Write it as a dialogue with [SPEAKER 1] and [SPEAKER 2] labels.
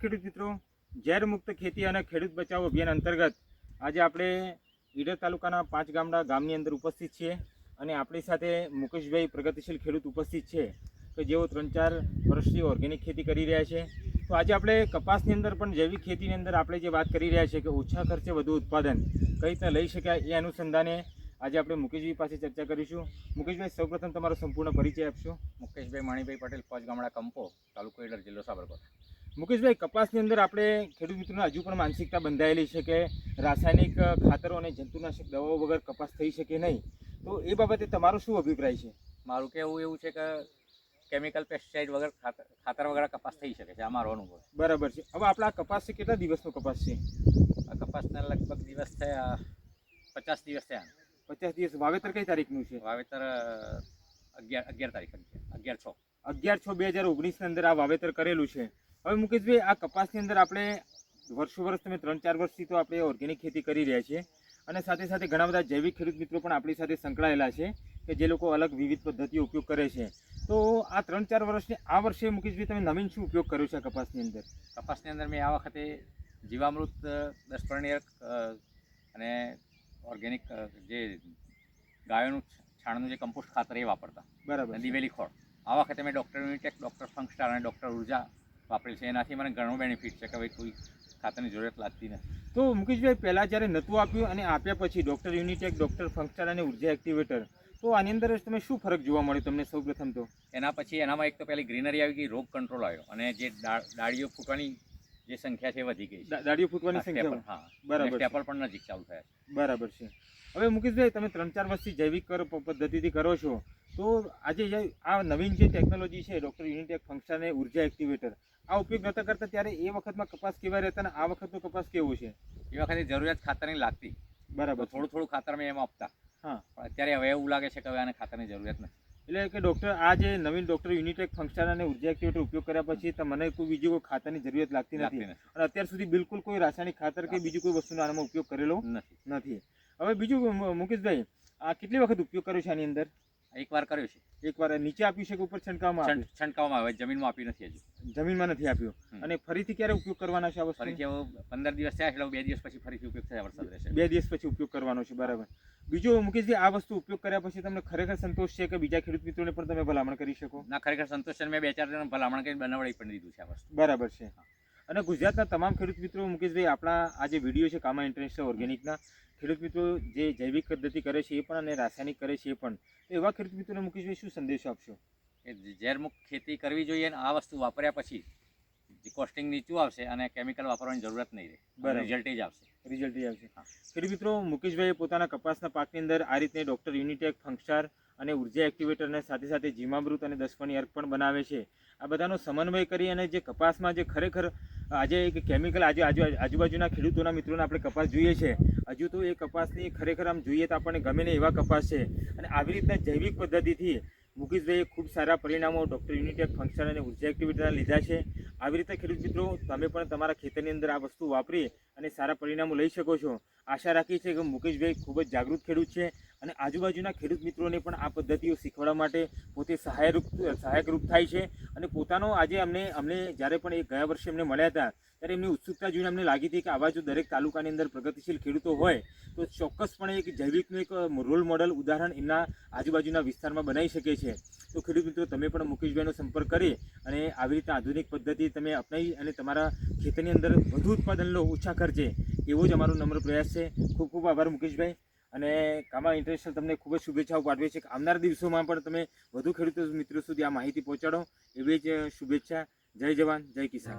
[SPEAKER 1] ખેડૂત મિત્રો, ઝેર મુક્ત ખેતી અને ખેડૂત બચાવ અભિયાન અંતર્ગત આજે આપણે ઈડર તાલુકાના 5 ગામડા ગામની અંદર ઉપસ્થિત છીએ અને આપણી સાથે મુકેશભાઈ પ્રગતિશીલ ખેડૂત ઉપસ્થિત છે કે જેઓ 3-4 વર્ષથી ઓર્ગેનિક ખેતી કરી રહ્યા છે. તો આજે આપણે કપાસની અંદર પણ જૈવિક ખેતીની અંદર આપણે જે વાત કરી રહ્યા છીએ કે ઓછા ખર્ચે વધુ ઉત્પાદન કઈ રીતના લઈ શકાય એ અનુસંધાને આજે આપણે મુકેશભાઈ પાસે ચર્ચા કરીશું. મુકેશભાઈ, સૌપ્રથમ તમારો સંપૂર્ણ પરિચય આપશો.
[SPEAKER 2] મુકેશભાઈ મણિભાઈ પટેલ, 5 ગામડા કંપો, તાલુકો ઈડર, જિલ્લો સાબરકાંઠા.
[SPEAKER 1] મુકેશભાઈ, કપાસની અંદર આપણે ખેડૂત મિત્રોને હજુ પણ માનસિકતા બંધાયેલી છે કે રાસાયણિક ખાતરો અને જંતુનાશક દવાઓ વગર કપાસ થઈ શકે નહીં. તો એ બાબતે તમારો શું અભિપ્રાય છે?
[SPEAKER 2] મારું કહેવું એવું છે કે કેમિકલ પેસ્ટિસાઇડ વગર ખાતર વગર કપાસ થઈ શકે છે. આ મારો અનુભવ.
[SPEAKER 1] બરાબર છે. હવે આપણા કપાસ છે, કેટલા દિવસનો કપાસ છે?
[SPEAKER 2] આ કપાસના લગભગ દિવસ થયા 50 દિવસ થયા.
[SPEAKER 1] 50 દિવસ. વાવેતર કઈ તારીખનું છે?
[SPEAKER 2] વાવેતર 11 તારીખ,
[SPEAKER 1] 11/6/2019 અંદર આ વાવેતર કરેલું છે. હવે મુકેશભાઈ, આ કપાસની અંદર આપણે વર્ષ તમે 3-4 વર્ષથી તો આપણે ઓર્ગેનિક ખેતી કરી રહ્યા છીએ અને સાથે સાથે ઘણા બધા જૈવિક ખેડૂત મિત્રો પણ આપણી સાથે સંકળાયેલા છે કે જે લોકો અલગ વિવિધ પદ્ધતિઓ ઉપયોગ કરે છે. તો આ 3-4 વર્ષની આ વર્ષે મુકેશભાઈ તમે નવીન શું ઉપયોગ કર્યો છે કપાસની અંદર?
[SPEAKER 2] કપાસની અંદર મેં આ વખતે જીવામૃત 10 અને ઓર્ગેનિક જે ગાયોનું છાણનું જે કમ્પોસ્ટ ખાતર એ વાપરતા.
[SPEAKER 1] બરાબર.
[SPEAKER 2] દિવેલી ખોળ. આ વખતે મેં ડૉક્ટર યુનિટેક, ડૉક્ટર ફંગસ્ટાર અને ડૉક્ટર ઉર્જા વાપરેલ છે. એનાથી મને ઘણું બેનિફિટ છે કે ભાઈ કોઈ ખાતરની જરૂરત લાગતી નથી.
[SPEAKER 1] તો મુકેશભાઈ, પહેલાં જ્યારે નહોતું આપ્યું અને આપ્યા પછી ડૉક્ટર યુનિટેક, ડૉક્ટર ફંગસ્ટાર અને ઉર્જા એક્ટિવેટર, તો આની અંદર તમે શું ફરક જોવા મળ્યો તમને સૌપ્રથમ તો?
[SPEAKER 2] એના પછી એનામાં એક તો પહેલી ગ્રીનરી આવી ગઈ, રોગ કંટ્રોલ આવ્યો અને જે ડાળીઓ ફૂટવાની જે સંખ્યા છે એ વધી ગઈ.
[SPEAKER 1] દાડીઓ ફૂટવાની સંખ્યા?
[SPEAKER 2] હા,
[SPEAKER 1] બરાબર.
[SPEAKER 2] સ્ટેપલ પણ નજીક ચાલુ થયા.
[SPEAKER 1] બરાબર છે. હવે મુકેશભાઈ, તમે 3-4 વર્ષથી જૈવિક પદ્ધતિથી કરો છો, તો આજે આ નવીન જે ટેકનોલોજી છે ડૉક્ટર યુનિટેક, ફંક્શન અને ઉર્જા એક્ટિવેટર, આ ઉપયોગ નહોતા કરતા ત્યારે એ વખતમાં કપાસ કેવા રહેતા અને આ વખતનો કપાસ કેવો છે?
[SPEAKER 2] એ વખતે જરૂરિયાત ખાતરની લાગતી.
[SPEAKER 1] બરાબર.
[SPEAKER 2] થોડું ખાતર મેં એમાં આપતા.
[SPEAKER 1] હા.
[SPEAKER 2] પણ અત્યારે હવે એવું લાગે છે કે હવે આને ખાતરની જરૂરિયાત નથી.
[SPEAKER 1] એટલે કે ડૉક્ટર આ જે નવીન ડૉક્ટર યુનિટેક, ફંક્શન અને ઉર્જા એક્ટિવેટર ઉપયોગ કર્યા પછી તમને કોઈ બીજી કોઈ ખાતરની જરૂરિયાત લાગતી નથી અને અત્યાર સુધી બિલકુલ કોઈ રાસાયણિક ખાતર કે બીજી કોઈ વસ્તુનો આમાં ઉપયોગ કરેલો નથી. હવે બીજું મુકેશભાઈ, આ કેટલી વખત ઉપયોગ કર્યો છે આની અંદર?
[SPEAKER 2] એકવાર કર્યો છે.
[SPEAKER 1] એકવાર નીચે આપ્યું છે કે ઉપર છંટકાવમાં?
[SPEAKER 2] છંટકાવમાં આવે, જમીનમાં આપી નથી હજુ.
[SPEAKER 1] જમીનમાં નથી આપ્યું. અને ફરીથી ક્યારે ઉપયોગ કરવાના છે આ વસ્તુ?
[SPEAKER 2] ફરીથી 15 દિવસ થયા એટલે 2 દિવસ પછી ફરીથી ઉપયોગ થયા, વરસાદ રહેશે.
[SPEAKER 1] 2 દિવસ પછી ઉપયોગ કરવાનો છે. બરાબર. બીજું મુકેશભાઈ, આ વસ્તુ ઉપયોગ કર્યા પછી તમને ખરેખર સંતોષ છે કે બીજા ખેડૂત મિત્રોને પણ તમે ભલામણ કરી શકો?
[SPEAKER 2] ના, ખરેખર સંતોષ છે. મેં 2-4 જણ ભલામણ કરીને બનાવડાવી પણ દીધું છે આ વસ્તુ.
[SPEAKER 1] બરાબર છે. અને ગુજરાતના તમામ ખેડૂત મિત્રો, મુકેશભાઈ, આપણા આ જે વિડીયો છે કામા ઇન્ટરનેશનલ ઓર્ગેનિકના, ખેડૂત મિત્રો જે જૈવિક પદ્ધતિ કરે છે એ પણ અને રાસાયણિક કરે છે એ પણ, તો એવા ખેડૂત મિત્રોને મુકેશભાઈ શું સંદેશો આપશો?
[SPEAKER 2] કે ઝેરમુક્ત ખેતી કરવી જોઈએ અને આ વસ્તુ વાપર્યા પછી કોસ્ટિંગ નીચું આવશે અને કેમિકલ વાપરવાની જરૂરત નહીં રહે.
[SPEAKER 1] બરાબર.
[SPEAKER 2] રિઝલ્ટ જ આવશે.
[SPEAKER 1] ખેડૂત મિત્રો, મુકેશભાઈએ પોતાના કપાસના પાકની અંદર આ રીતે ડૉક્ટર યુનિટેક, ફંક્સ્ટાર અને ઉર્જા એક્ટિવેટરને સાથે સાથે જીવામૃત અને 10 અર્ક પણ બનાવે છે. આ બધાનો સમન્વય કરી અને જે કપાસમાં જે ખરેખર આજે એક કેમિકલ આજુબાજુના ખેડૂતોના મિત્રોને આપણે કપાસ જોઈએ છે, હજુ તો એ કપાસની ખરેખર આમ જોઈએ તો આપણને ગમે ને એવા કપાસ છે અને આવી રીતના જૈવિક પદ્ધતિથી મુકેશભાઈએ ખૂબ સારા પરિણામો ડૉક્ટર યુનિટેક, ફંક્શન અને ઉર્જા એક્ટિવેટરના લીધા છે. આવી રીતે ખેડૂત મિત્રો તમે પણ તમારા ખેતરની અંદર આ વસ્તુ વાપરી અને સારા પરિણામો લઈ શકો છો. આશા રાખીએ છીએ કે મુકેશભાઈ ખૂબ જ જાગૃત ખેડૂત છે અને આજુબાજુના ખેડૂત મિત્રોને પણ આ પદ્ધતિઓ શીખવાડવા માટે પોતે સહાયકરૂપ થાય છે અને પોતાનો આજે અમને જ્યારે પણ એ ગયા વર્ષે અમને મળ્યા હતા ત્યારે એમની ઉત્સુકતા જોઈને અમને લાગી હતી કે આવા જો દરેક તાલુકાની અંદર પ્રગતિશીલ ખેડૂતો હોય તો ચોક્કસપણે એક જૈવિકનું એક રોલ મોડલ ઉદાહરણ એમના આજુબાજુના વિસ્તારમાં બનાવી શકે છે. તો ખેડૂત મિત્રો, તમે પણ મુકેશભાઈનો સંપર્ક કરી અને આવી રીતે આધુનિક પદ્ધતિ તમે અપનાવી અને તમારા ખેતરની અંદર વધુ ઉત્પાદન લો ઓછા ખર્ચે, એવો જ અમારો નમ્ર પ્રયાસ છે. ખૂબ ખૂબ આભાર મુકેશભાઈ. અને કામા ઇન્ટરનેશનલ તમને ખૂબ જ શુભેચ્છાઓ પાઠવે છે કે આવનારા દિવસોમાં પણ તમે વધુ ખેડૂતો મિત્રો સુધી આ માહિતી પહોંચાડો, એવી જ શુભેચ્છા. જય જવાન, જય કિસાન.